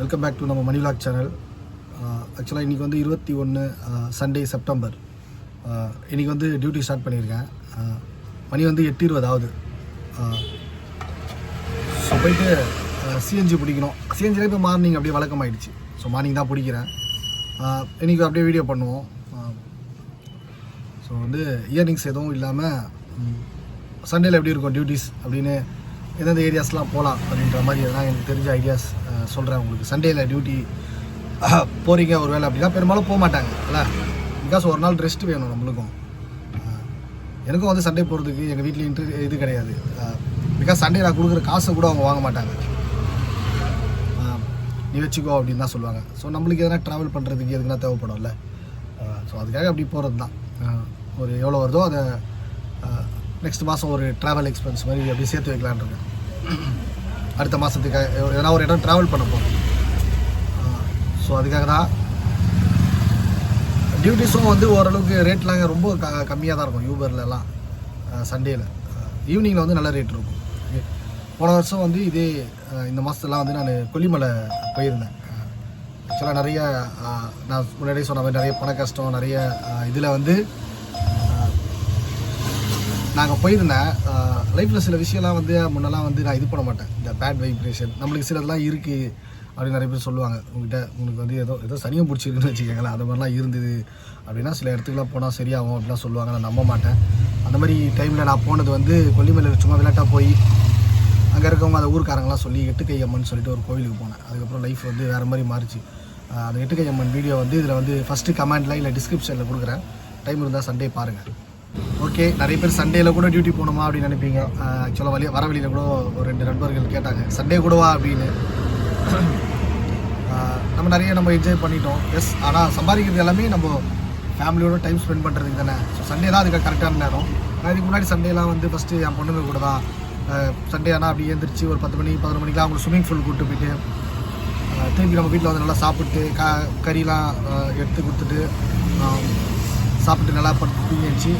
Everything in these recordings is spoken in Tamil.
வெல்கம் பேக் டு நம்ம மணி விலாக் சேனல். ஆக்சுவலாக இன்றைக்கி வந்து 21 சண்டே செப்டம்பர். இன்றைக்கி வந்து டியூட்டி ஸ்டார்ட் பண்ணியிருக்கேன். மணி வந்து 8:20 ஆகுது. ஸோ போயிட்டு சிஎன்ஜி பிடிக்கணும். சிஎன்ஜிலே இப்போ மார்னிங் அப்படியே வழக்கமாயிடுச்சு. ஸோ மார்னிங் தான் பிடிக்கிறேன். இன்றைக்கி அப்படியே வீடியோ பண்ணுவோம். ஸோ வந்து இயர்னிங்ஸ் எதுவும் இல்லாமல் சண்டேயில் எப்படி இருக்கும் டியூட்டிஸ் அப்படின்னு எந்தெந்த ஏரியாஸ்லாம் போகலாம் அப்படின்ற மாதிரி எதனா எனக்கு தெரிஞ்ச ஐடியாஸ் சொல்கிறேன் உங்களுக்கு. சண்டேயில் டியூட்டி போகிறீங்க ஒரு வேலை அப்படின்னா பெரும்பாலும் போக மாட்டாங்க இல்லை, பிகாஸ் ஒரு நாள் ரெஸ்ட் வேணும் நம்மளுக்கும். எனக்கும் வந்து சண்டே போகிறதுக்கு எங்கள் வீட்டில் இது கிடையாது. பிகாஸ் சண்டே நான் கொடுக்குற காசை கூட அவங்க வாங்க மாட்டாங்க. நீ வச்சுக்கோ அப்படின்னு தான் சொல்லுவாங்க. ஸோ நம்மளுக்கு எதனா ட்ராவல் பண்ணுறதுக்கு எதுனா தேவைப்படும்ல. ஸோ அதுக்காக அப்படி போகிறது தான். ஒரு எவ்வளோ வருதோ அதை நெக்ஸ்ட் மாதம் ஒரு ட்ராவல் எக்ஸ்பென்ஸ் மாதிரி அப்படியே சேர்த்து வைக்கலான்றது. அடுத்த மாதத்துக்கு எதனா ஒரு இடம் ட்ராவல் பண்ண போகிறோம். ஸோ அதுக்காக தான் டியூட்டிஸும் வந்து ஓரளவுக்கு ரேட்லாம் ரொம்ப கம்மியாக தான் இருக்கும். யூபர்லலாம் சண்டேயில் ஈவினிங்கில் வந்து நல்ல ரேட் இருக்கும். போன வருஷம் வந்து இதே இந்த மாதத்துலாம் வந்து நான் கொல்லிமலை போயிருந்தேன். ஆக்சுவலாக நிறைய நான் முன்னாடியே சொன்ன மாதிரி நிறைய பண கஷ்டம் நிறைய இதில் வந்து நாங்கள் போயிருந்தேன். லைஃப்பில் சில விஷயம்லாம் வந்து முன்னெல்லாம் வந்து நான் இது பண்ண மாட்டேன். இந்த பேட் வைப்ரேஷன் நம்மளுக்கு சிலதெல்லாம் இருக்குது அப்படின்னு நிறைய பேர் சொல்லுவாங்க. உங்களுக்கு வந்து ஏதோ சனியம் பிடிச்சிருக்குன்னு வச்சுக்கோங்களேன். அந்த மாதிரிலாம் இருந்தது அப்படின்னா சில இடத்துக்குலாம் போனால் சரியாகும் அப்படிலாம் சொல்லுவாங்க. நான் நம்ப மாட்டேன். அந்த மாதிரி டைமில் நான் போனது வந்து கொல்லிமலையில் சும்மா விளையாட்டாக போய் அங்கே இருக்கவங்க அந்த ஊருக்காரங்களாம் சொல்லி எட்டுக்கை அம்மன் சொல்லிட்டு ஒரு கோவிலுக்கு போனேன். அதுக்கப்புறம் லைஃப் வந்து வேறு மாதிரி மாறிச்சு. அந்த எட்டுக்கை அம்மன் வீடியோ வந்து இதில் வந்து ஃபஸ்ட்டு கமெண்டில் இல்லை டிஸ்கிரிப்ஷனில் கொடுக்குறேன். டைம் இருந்தால் சண்டே பாருங்கள். ஓகே, நிறைய பேர் சண்டேயில் கூட டியூட்டி போகணுமா அப்படின்னு நினைப்பீங்க. ஆக்சுவலாக வர வழியில் கூட ஒரு 2 நண்பர்கள் கேட்டாங்க சண்டே கூடவா அப்படின்னு. நம்ம என்ஜாய் பண்ணிட்டோம். எஸ், ஆனால் சம்பாதிக்கிறது எல்லாமே நம்ம ஃபேமிலியோட டைம் ஸ்பெண்ட் பண்ணுறதுக்கு தானே. ஸோ சண்டே தான் அதுக்கு கரெக்டான நேரம். நான் இதுக்கு முன்னாடி சண்டேலாம் வந்து ஃபஸ்ட்டு என் பொண்ணுங்க கூட தான் சண்டே ஆனால் அப்படி எழுந்திரிச்சு ஒரு 10 மணி 11 மணிக்கெலாம் அவங்க ஸ்விம்மிங் பூல் கூப்பிட்டு போயிட்டு திருப்பி நம்ம வீட்டில் வந்து நல்லா சாப்பிட்டு கறிலாம் எடுத்து கொடுத்துட்டு சாப்பிட்டு நல்லா படுத்து தூங்கிடுச்சு.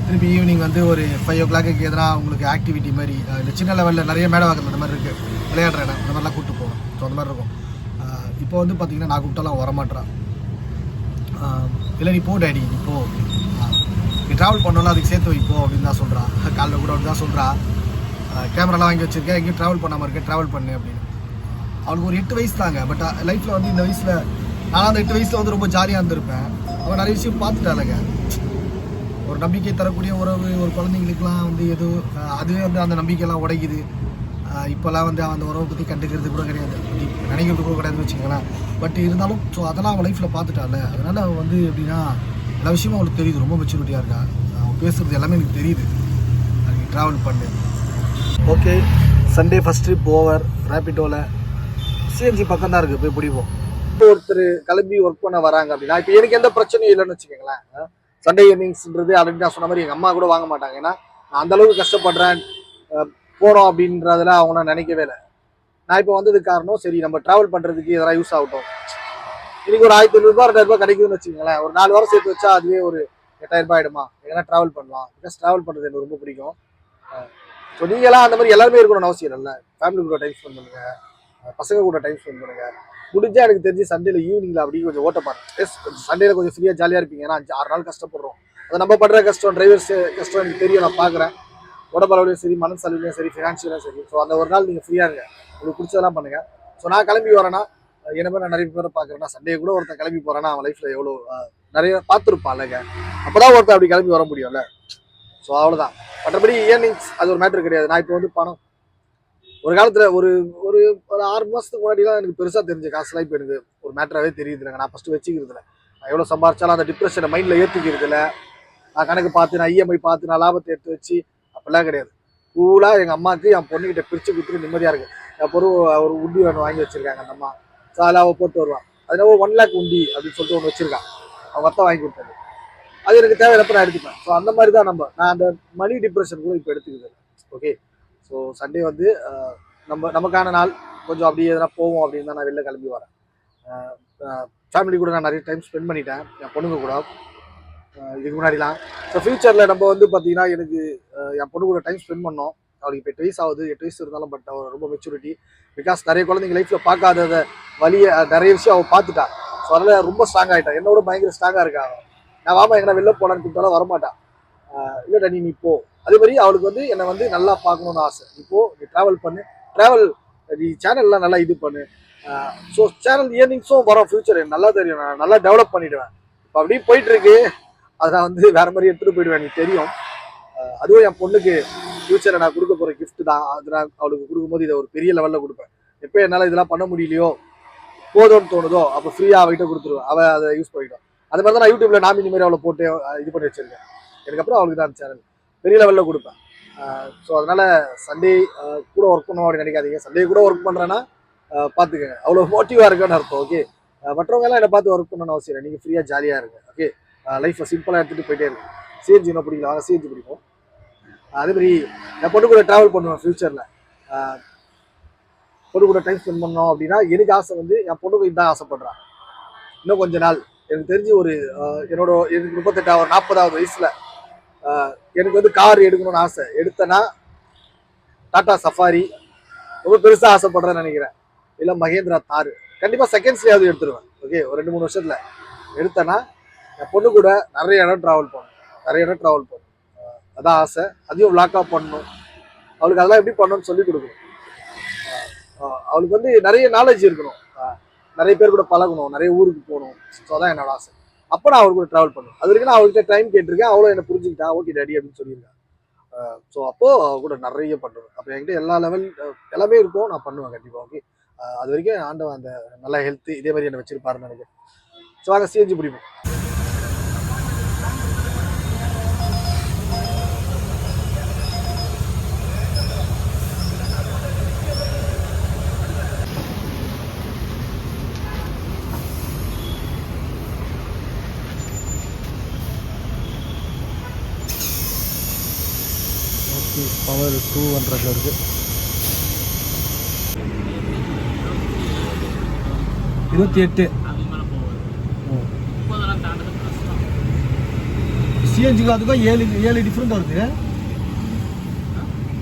திருப்பி ஈவினிங் வந்து ஒரு 5 o'clock எதனா உங்களுக்கு ஆக்டிவிட்டி மாதிரி இந்த சின்ன லெவலில் நிறைய மேடை வாக்குறது அந்த மாதிரி இருக்குது, விளையாடுற இடம் அந்த மாதிரிலாம் கூப்பிட்டு போவோம். ஸோ அந்த மாதிரி இருக்கும். இப்போ வந்து பார்த்திங்கன்னா நான் கூப்பிட்டாலாம் வரமாட்டேறான். இல்லை நீ போ டேடி, நீ போ, நீ ட்ராவல் பண்ணோம்னா அதுக்கு சேர்த்து வைப்போ அப்படின்னு தான் சொல்கிறான். காலைல கூட அப்படி தான் சொல்கிறா. கேமராலாம் வாங்கி வச்சுருக்கேன், எங்கேயும் ட்ராவல் பண்ணாமல் இருக்கேன், ட்ராவல் பண்ணு அப்படின்னு. அவளுக்கு ஒரு 8 வயசு தாங்க. பட் லைஃப்பில் வந்து இந்த வயசில் நான் அந்த 8 வயசில் வந்து ரொம்ப ஜாலியாக இருந்திருப்பேன். அவன் நிறைய விஷயம் பார்த்துட்டாலங்க. ஒரு நம்பிக்கை தரக்கூடிய உறவு ஒரு குழந்தைங்களுக்குலாம் வந்து அதுவே வந்து அந்த நம்பிக்கையெல்லாம் உடைக்குது. இப்போல்லாம் வந்து அந்த உறவை பற்றி கண்டுக்கிறது கூட கிடையாது, நினைக்கிறது கூட கிடையாதுன்னு வச்சுக்கோங்களேன். பட் இருந்தாலும் ஸோ அதெல்லாம் அவன் லைஃப்பில் பார்த்துட்டால. அதனால் அவன் வந்து எப்படின்னா எல்லா விஷயமும் அவளுக்கு தெரியுது. ரொம்ப மெச்சூரிட்டியாக இருக்கா. அவன் பேசுகிறது எல்லாமே எனக்கு தெரியுது. நீ ட்ராவல் பண்ணு. Okay, Sunday first trip over. ரேப்பிட்டோவில் சிஎன்ஜி பக்கம் தான் இருக்குது, போய் பிடிப்போம். இப்போ ஒருத்தர் கிளம்பி ஒர்க் பண்ண வராங்க அப்படின்னா இப்போ எனக்கு எந்த பிரச்சனையும் இல்லைன்னு வச்சுக்கோங்களேன். சண்டே ஈவினிங்ஸ்ன்றது ஆல்ரெடி நான் சொன்ன மாதிரி எங்கள் அம்மா கூட வாங்க மாட்டாங்க. ஏன்னா நான் அந்தளவுக்கு கஷ்டப்படுறேன் போகிறோம் அப்படின்றதுல அவங்க நான் நினைக்கவே இல்லை. நான் இப்போ வந்ததுக்கு காரணம் சரி நம்ம ட்ராவல் பண்ணுறதுக்கு எதனா யூஸ் ஆகட்டும். இன்றைக்கி ஒரு 1500 2000 கிடைக்குதுன்னு வச்சுக்கோங்களேன். ஒரு 4 வாரம் சேர்த்து வச்சா அதுவே ஒரு 8000 ஆகிடுமா. எங்கன்னா ட்ராவல் பண்ணலாம். பிகாஸ் ட்ராவல் பண்ணுறது எனக்கு ரொம்ப பிடிக்கும். ஸோ நீங்களாம் அந்த மாதிரி எல்லாருமே இருக்கணும்னு அவசியம் இல்லை. ஃபேமிலி கூட டைம் ஸ்பெண்ட் பண்ணுங்கள், பசங்க கூட டைம் ஸ்பெண்ட் பண்ணுங்கள். முடிஞ்சால் எனக்கு தெரிஞ்சு சண்டேல ஈவினிங்கில் அப்படி கொஞ்சம் ஓட்ட பாருங்க. எஸ், சண்டேல கொஞ்சம் ஃப்ரீயாக ஜாலியாக இருப்பீங்க. ஏன்னா 5-6 நாள் கஷ்டப்படுறோம். அதை நம்ம பண்ணுற கஷ்டம், டிரைவர்ஸ் கஷ்டம் எனக்கு தெரியும், நான் பார்க்குறேன். உடம்பளவுலையும் சரி, மனசளவுலையும் சரி, ஃபினான்ஷியலாக சரி. ஸோ அந்த ஒரு நாள் நீங்கள் ஃப்ரீயாக இருங்க, உங்களுக்கு பிடிச்சதெல்லாம் பண்ணுங்கள். ஸோ நான் கிளம்பி வரேன்னா என்ன மாதிரி நான் நிறைய பேரை பார்க்குறேன்னா சண்டே கூட ஒருத்தன் கிளம்பி போகிறேன்னா அவன் லைஃப்பில் எவ்வளோ நிறைய பார்த்துருப்பான்லங்க. அப்போ தான் ஒருத்தன் அப்படி கிளம்பி வர முடியும்ல. ஸோ அவ்வளோதான். மற்றபடி இயர்னிங்ஸ் அது ஒரு மேட்ரு கிடையாது. நான் இப்போ வந்து பணம் ஒரு காலத்தில் ஒரு ஒரு 6 மாதத்துக்கு முன்னாடிலாம் எனக்கு பெருசாக தெரிஞ்ச காசுலாம் இப்போ எனக்கு ஒரு மேட்டராகவே தெரியுது இல்லைங்க. நான் ஃபஸ்ட்டு வச்சுக்கிறதுல நான் எவ்வளோ சம்பாரிச்சாலும் அந்த டிப்ரெஷனை மைண்டில் ஏற்றிக்கிறது இல்லை. நான் கணக்கு பார்த்து நான் இஎம்ஐ பார்த்து நான் லாபத்தை எடுத்து வச்சு அப்படிலாம் கிடையாது. கூலாக எங்கள் அம்மாவுக்கு என் பொண்ணுக்கிட்ட பிரித்து கொடுத்துட்டு நிம்மதியாக இருக்குது. என் ஒரு உண்டி ஒன்று வாங்கி வச்சுருக்காங்க அந்த அம்மா. ஸோ அதில் அவள் போட்டு வருவான். அதனால 1 lakh உண்டி அப்படின்னு சொல்லிட்டு ஒன்று வச்சுருக்கான். அவங்க அத்தை வாங்கி கொடுத்தது. அது எனக்கு தேவையில்லப்ப நான் எடுத்துப்பேன். ஸோ அந்த மாதிரி தான் நான் அந்த மணி டிப்ரெஷன் கூட இப்போ எடுத்துக்கிறது இல்லை. ஓகே, ஸோ சண்டே வந்து நமக்கான நாள். கொஞ்சம் அப்படி எதனா போவோம் அப்படின்னு தான் நான் வெளில கிளம்பி வரேன். ஃபேமிலி கூட நான் நிறைய டைம் ஸ்பெண்ட் பண்ணிட்டேன், என் பொண்ணுங்க கூட இதுக்கு முன்னாடிலாம். ஸோ ஃப்யூச்சரில் நம்ம வந்து பார்த்தீங்கன்னா எனக்கு என் பொண்ணு கூட டைம் ஸ்பெண்ட் பண்ணோம். அவளுக்கு இப்போ 8 வயசு ஆகுது. 8 வயசு இருந்தாலும் பட் அவள் ரொம்ப மெச்சூரிட்டி. பிகாஸ் நிறைய குழந்தைங்க லைஃப்பில் பார்க்காதத வழியை நிறைய விஷயம் அவள் பார்த்துட்டா. ஸோ அதனால் ரொம்ப ஸ்ட்ராங் ஆகிட்டான். என்னோட பயங்கர ஸ்ட்ராங்காக இருக்கா. நான் வாமா எங்கன்னா வெளில போனான்னு கூப்பிட்டாலும் வரமாட்டான். இல்லைடா நீ இப்போ அதே மாதிரி அவளுக்கு வந்து என்னை வந்து நல்லா பார்க்கணுன்னு ஆசை. இப்போ நீ ட்ராவல் பண்ணு, ட்ராவல் நீ சேனல்லாம் நல்லா இது பண்ணு. ஸோ சேனல் இயர்னிங்ஸும் வரும் ஃபியூச்சர் எனக்கு நல்லா தெரியும். நான் நல்லா டெவலப் பண்ணிவிடுவேன். இப்போ அப்படியே போயிட்டு இருக்கு. அதை நான் வந்து வேற மாதிரி எடுத்துகிட்டு போயிடுவேன், எனக்கு தெரியும். அதுவும் என் பொண்ணுக்கு ஃபியூச்சரை நான் கொடுக்க போகிற கிஃப்ட் தான். அது நான் அவளுக்கு கொடுக்கும்போது இதை ஒரு பெரிய லெவலில் கொடுப்பேன். எப்போ என்னால் இதெல்லாம் பண்ண முடியலையோ போதும்னு தோணுதோ அப்போ ஃப்ரீயாக அவகிட்ட கொடுத்துருவேன். அவள் அதை யூஸ் பண்ணிட்டோம். அது மாதிரி தான் நான் யூடியூப்ல நாமினி மாதிரி அவளை போட்டு இது பண்ணி வச்சிருக்கேன். அதுக்கப்புறம் அவளுக்கு தான் சேனல் பெரிய லெவலில் கொடுப்பேன். ஸோ அதனால சண்டே கூட ஒர்க் பண்ணுவோம் அப்படின்னு நினைக்காதீங்க. சண்டே கூட ஒர்க் பண்ணுறேன்னா பார்த்துக்கங்க, அவ்வளோ மோட்டிவாக இருக்குன்னு அர்த்தம். ஓகே, மற்றவங்க எல்லாம் என்னை பார்த்து ஒர்க் பண்ணணும்னு அவசியம் இல்லை. நீங்கள் ஃப்ரீயாக ஜாலியாக இருங்க. ஓகே, லைஃப்பை சிம்பிளாக எடுத்துகிட்டு போயிட்டே இருக்கு. சிஎன்ஜி என்ன பிடிக்கல, வாங்க சிஎன்ஜி பிடிக்கும். அதே மாதிரி நான் பொண்ணு கூட ட்ராவல் பண்ணுவேன் ஃபியூச்சரில். பொண்ணு கூட டைம் ஸ்பெண்ட் பண்ணோம் அப்படின்னா எனக்கு ஆசை வந்து என் பொண்ணுக்கு இதுதான் ஆசைப்படுறான். இன்னும் கொஞ்ச நாள் எனக்கு தெரிஞ்சு ஒரு எனக்கு 38 ஒரு 40வது வயசுல எனக்கு வந்து கார் எடுக்கணும்னு ஆசை. எடுத்தேன்னா டாடா சஃபாரி ரொம்ப பெருசாக ஆசைப்படுறேன்னு நினைக்கிறேன். இல்லை மகேந்திரா தார் கண்டிப்பாக செகண்ட்ஸ்லேயாவது எடுத்துருவேன். ஓகே, ஒரு 2-3 வருஷத்தில் எடுத்தேன்னா என் பொண்ணு கூட நிறைய இடம் ட்ராவல் பண்ணணும். அதான் ஆசை. அதையும் விளாக்காக பண்ணணும். அவளுக்கு அதெல்லாம் எப்படி பண்ணணும்னு சொல்லி கொடுக்கணும். அவளுக்கு வந்து நிறைய நாலேஜ் இருக்கணும். நிறைய பேர் கூட பழகணும், நிறைய ஊருக்கு போகணும். ஸோ அதான் என்னோட ஆசை. அப்போ நான் அவள் கூட ட்ராவல் பண்ணுவேன். அது வரைக்கும் நான் அவள்கிட்ட டைம் கேட்டிருக்கேன். அவ்வளோ என்னை புரிஞ்சுக்கிட்டா. ஓகே டேடி அப்படின்னு சொல்லியிருக்கேன். ஸோ அப்போது அவள் கூட நிறைய பண்ணுவேன். அப்போ என்கிட்ட எல்லா லெவல் எல்லாமே இருக்கும், நான் பண்ணுவேன் கண்டிப்பாக. ஓகே, அது வரைக்கும் ஆண்டவன் அந்த நல்ல ஹெல்த்து இதே மாதிரி என்னை வச்சிருப்பாருன்னு நினைக்கிறேன். ஸோ வாங்க சிஎன்ஜி பிடிப்போம். பவர் 200 இருக்கு. 28 சிஎன்ஜிக்கு அதுக்கும் 7 டிஃப்ரெண்ட் வருது.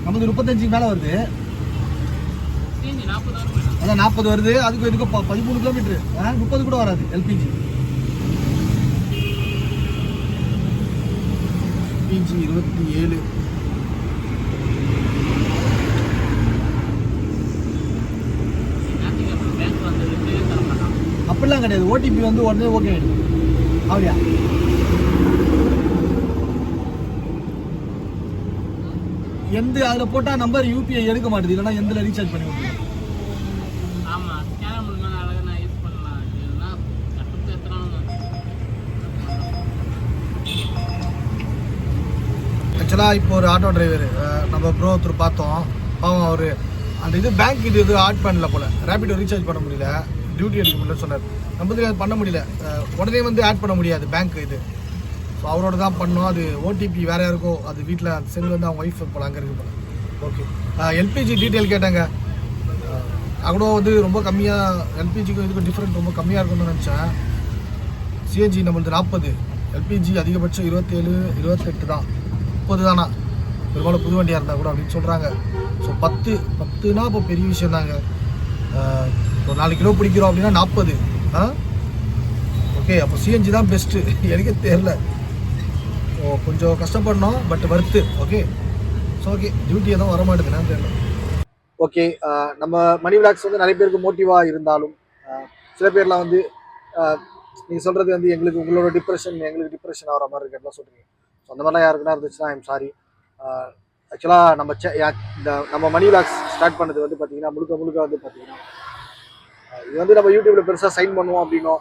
நமக்கு 35 மேலே வருது. அதான் 40 வருது. அதுக்கு இதுக்கு 13 கிலோமீட்டர். 30 கூட வராது எல்பிஜி. 27 அப்படிலாம் கிடையாது. ஓடிபி வந்து உடனே ஓகே ஆகிடும். அப்படியா? எந்த அதில் போட்டால் நம்பர் யூபிஐ எடுக்க மாட்டேது. இல்லைன்னா எந்த ரீசார்ஜ் பண்ணி விட்டுருங்க. ஆக்சுவலாக இப்போ ஒரு ஆட்டோ டிரைவர் நம்ம ப்ரோ ஒருத்தர் பார்த்தோம். அவன் அவர் அந்த இது பேங்க் இது ஆட் பண்ணல போல். ரேபிடோ ரீசார்ஜ் பண்ண முடியல, டியூட்டி அடிக்க முடியல சொன்னார். நம்ம அது பண்ண முடியல. உடனே வந்து ஆட் பண்ண முடியாது பேங்க் இது. ஸோ அவரோட தான் பண்ணோம். அது ஓடிபி வேறு யாருக்கும் அது வீட்டில் செல் வந்து அவங்க ஒய்ஃப் போல அங்கே இருக்கு போல. ஓகே, எல்பிஜி டீட்டெயில் கேட்டாங்க. கூட வந்து ரொம்ப கம்மியாக எல்பிஜிக்கும் இதுக்கும் டிஃப்ரெண்ட் ரொம்ப கம்மியாக இருக்கும்னு நினச்சேன். சிஎன்ஜி நம்மளுக்கு 40, எல்பிஜி அதிகபட்சம் 27, 28 தான். 30 தானா பெரும்பாலும் புது வண்டியாக இருந்தால் கூட அப்படின்னு சொல்கிறாங்க. ஸோ 10னா இப்போ பெரிய விஷயம் தாங்க. ஒரு 4 கிலோ பிடிக்கிறோம் அப்படின்னா 40. ஓகே, அப்போ சிஎன்ஜி தான் பெஸ்ட்டு. எனக்கே தெரில. ஸோ கொஞ்சம் கஷ்டப்படணும், but worth. Okay, so okay, duty எதுவும் வர மாட்டேங்குதுன்னு தெரியல. ஓகே, நம்ம மணி விளாக்ஸ் வந்து நிறைய பேருக்கு மோட்டிவாக இருந்தாலும் சில பேர்லாம் வந்து நீங்கள் சொல்கிறது வந்து எங்களுக்கு உங்களோட எங்களுக்கு டிப்ரெஷன் ஆகிற மாதிரி இருக்கிறதெல்லாம் சொல்கிறீங்க. ஸோ அந்த மாதிரிலாம் யாருக்குன்னா இருந்துச்சுன்னா ஐம் சாரி. ஆக்சுவலாக நம்ம மணி விளாக்ஸ் ஸ்டார்ட் பண்ணது வந்து பார்த்தீங்கன்னா முழுக்க வந்து பார்த்தீங்கன்னா இது வந்து நம்ம யூடியூப்ல பெருசாக சைன் பண்ணுவோம் அப்படின்னோ,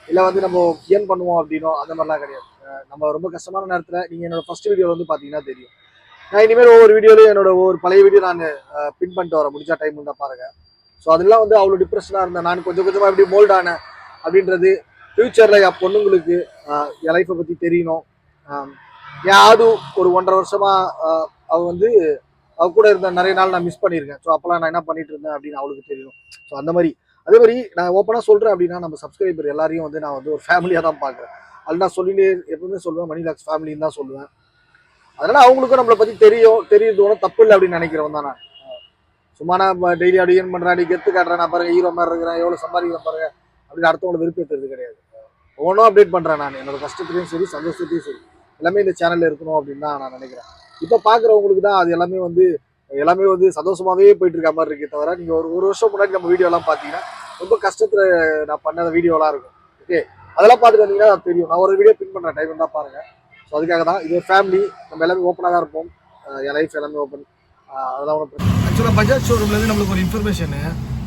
இல்லை வந்து நம்ம ஏர்ன் பண்ணுவோம் அப்படின்னோ அந்த மாதிரிலாம் கிடையாது. நம்ம ரொம்ப கஷ்டமான நேரத்தில் நீங்கள் என்னோட ஃபர்ஸ்ட் வீடியோவில் வந்து பார்த்தீங்கன்னா தெரியும். நான் இனிமேல் ஒவ்வொரு வீடியோலையும் என்னோட ஒவ்வொரு பழைய வீடியோ நான் பின் பண்ணிட்டு வரேன், முடிச்சா டைம் இருந்தால் பாருங்க. ஸோ அதெல்லாம் வந்து அவ்வளோ டிப்ரெஷனாக இருந்தேன். நான் கொஞ்சம் கொஞ்சமாக எப்படி மோல்ட் ஆனேன் அப்படின்றது ஃபியூச்சரில் என் பொண்ணுங்களுக்கு என் லைஃப்பை பற்றி தெரியணும். என் ஆது ஒரு 1.5 வருஷமாக அவள் வந்து அவ கூட இருந்த நிறைய நாள் நான் மிஸ் பண்ணியிருக்கேன். ஸோ அப்போலாம் நான் என்ன பண்ணிட்டு இருந்தேன் அப்படின்னு அவளுக்கு தெரியணும். ஸோ அந்த மாதிரி அதே மாதிரி நான் ஓப்பனாக சொல்கிறேன் அப்படின்னா நம்ம சப்ஸ்கிரைபர் எல்லாரையும் வந்து நான் வந்து ஒரு ஃபேமிலியாக தான் பார்க்குறேன். அது நான் சொல்லிட்டு எப்பவுமே சொல்லுவேன், மணி விளாக்ஸ் ஃபேமிலின்னு தான் சொல்லுவேன். அதனால் அவங்களுக்கும் நம்மளை பற்றி தெரியுது ஒன்றும் தப்பு இல்லை அப்படின்னு நினைக்கிறவன் தான் நான். சும்மா நான் டெய்லி அடியன் பண்ணுறேன், நீ கெத்து காட்டுறேன், நான் பாருங்க ஹீரோ மாதிரி இருக்கிறேன், எவ்வளோ சம்பாதிக்கிறேன் பாருங்க அப்படின்னு அடுத்தவங்களை விருப்பத்துறது கிடையாது. ஒவ்வொன்றும் அப்டேட் பண்ணுறேன் நான், என்னோட கஷ்டத்துலையும் சரி சந்தோஷத்தையும் சரி எல்லாமே இந்த சேனலில் இருக்கணும் அப்படின்னு தான் நான் நினைக்கிறேன். இப்போ பார்க்குறவங்களுக்கு தான் அது எல்லாமே வந்து சந்தோஷமாகவே போயிட்டு இருக்க மாதிரி இருக்கே தவிர, நீங்கள் ஒரு வருஷம் முன்னாடி நம்ம வீடியோலாம் பார்த்தீங்கன்னா ரொம்ப கஷ்டத்தில் நான் பண்ண வீடியோலாம் இருக்கும். ஓகே, அதெல்லாம் பார்த்துட்டு வந்தீங்கன்னா தெரியும். நான் ஒரு வீடியோ பின் பண்ணுற டைம் தான் பாருங்கள். ஸோ அதுக்காக தான் இது ஒரு ஃபேமிலி, நம்ம எல்லாமே ஓப்பனாக தான் இருப்போம். என் லைஃப் எல்லாமே ஓப்பன். அதெல்லாம் ஒன்று ஆக்சுவலாக பஜாஜ் ஷோரூம்லேருந்து நம்மளுக்கு ஒரு இன்ஃபர்மேஷனு,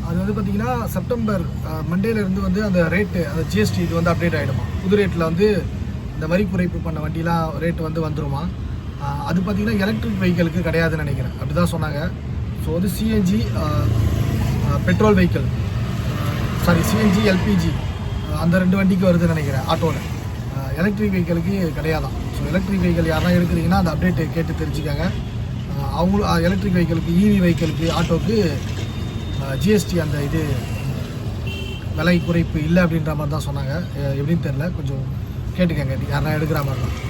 அது வந்து பார்த்தீங்கன்னா செப்டம்பர் மண்டேலேருந்து வந்து அந்த ரேட்டு, அந்த ஜிஎஸ்டி இது வந்து அப்டேட் ஆகிடுமா. புது ரேட்டில் வந்து இந்த வரி குறைப்பு பண்ண வண்டிலாம் ரேட்டு வந்து வந்துருமா. அது பார்த்தீங்கன்னா எலக்ட்ரிக் வெஹிக்கிளுக்கு கிடையாதுன்னு நினைக்கிறேன், அப்படி தான் சொன்னாங்க. ஸோ வந்து CNG petrol vehicle, CNG LPG அந்த 2 வண்டிக்கு வருதுன்னு நினைக்கிறேன் ஆட்டோவில். எலக்ட்ரிக் வெஹிக்கிளுக்கு கிடையாதான். ஸோ எலக்ட்ரிக் வெஹிக்கிள் யாரெல்லாம் எடுக்கிறீங்கன்னா அந்த அப்டேட்டு கேட்டு தெரிஞ்சுக்காங்க. அவங்களும் எலக்ட்ரிக் வெஹிக்கிளுக்கு, இவி வெஹிக்கிளுக்கு, ஆட்டோவுக்கு ஜிஎஸ்டி அந்த இது விலை குறைப்பு இல்லை அப்படின்ற மாதிரி தான் சொன்னாங்க. எப்படின்னு தெரில, கொஞ்சம் கேட்டுக்கங்க யாரெல்லாம் எடுக்கிற மாதிரி தான்.